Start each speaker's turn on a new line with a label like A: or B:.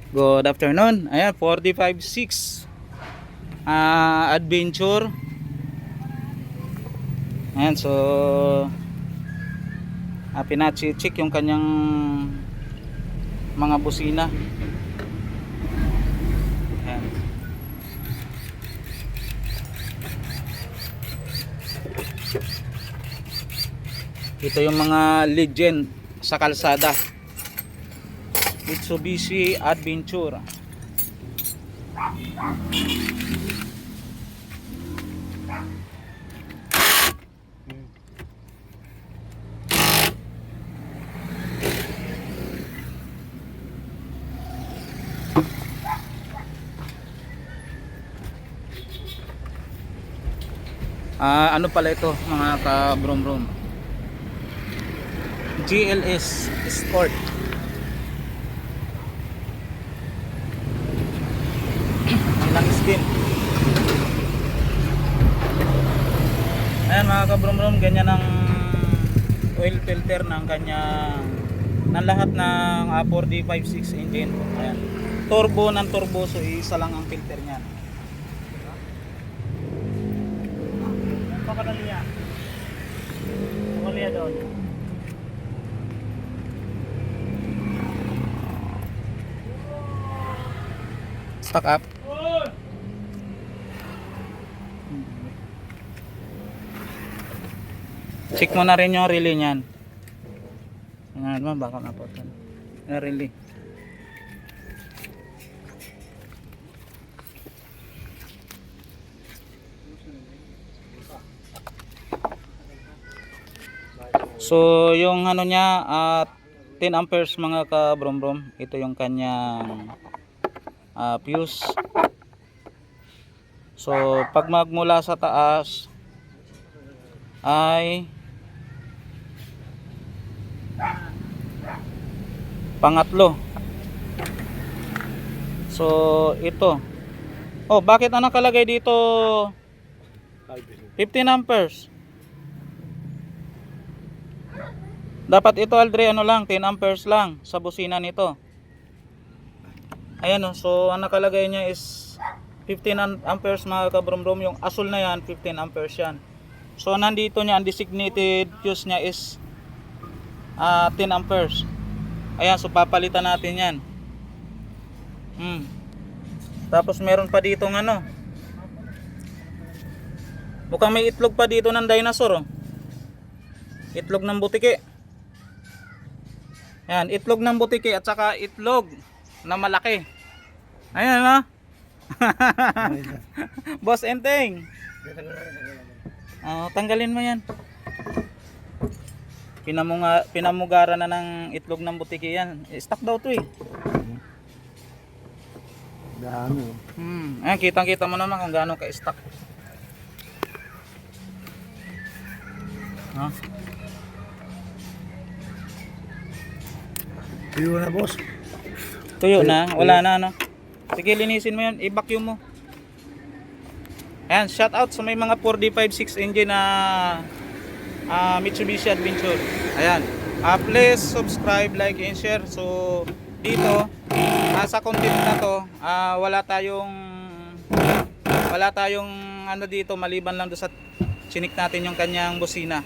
A: Good afternoon. Ayan, 456 Adventure. Ayan, so pinachi-check yung kanyang mga busina. Ayan. Ito yung mga legend sa kalsada. Mitsubishi Adventure. Ano pala ito mga ka-brom-brom? GLS Sport. Ilang skin. Ayan mga ka-brom-brom, ganyan ang oil filter ng kanyang ng lahat ng 4D56 engine. Ayan. Turbo ng turbo, so isa lang ang filter niyan.
B: Pakadaliya. Pakadaliya doon.
A: Stock up. Check mo na rin yung relay niyan. Ano naman, baka maputan. Relay. So yung ano niya 10 amperes mga ka-brom-brom. Ito yung kanyang fuse. So pag magmula sa taas ay pangatlo. So ito. Oh, bakit ang nakalagay dito 15 amperes? Dapat ito Aldre ano lang, 10 amperes lang sa busina nito. Ayan oh, so ang nakalagay niya is 15 amperes mga ka-brom-brom. Yung asul na yan, 15 amperes yan. So nandito niya, ang designated fuse niya is 10 amperes. Ayan, so papalitan natin yan. Tapos meron pa dito ng ano. Mukhang may itlog pa dito ng dinosaur oh. Itlog ng butiki. Ayan, itlog ng butiki at saka itlog na malaki. Ayan ha. Boss Enteng. Tanggalin mo yan. Pinamugara na ng itlog ng butiki yan. Stock daw to eh.
B: Dami.
A: Ayan, kitang-kita mo naman kung gaano ka-stock.
B: Tuyo na boss.
A: Tuyo na, wala na ano. Sige, linisin mo yan, i-vacuum mo. Ayan, shout out sa may mga 4D56 engine na Mitsubishi Adventure. Ayan, please subscribe, like, and share. So dito sa content na to wala tayong ano dito maliban lang do sa chinik natin yung kanyang busina.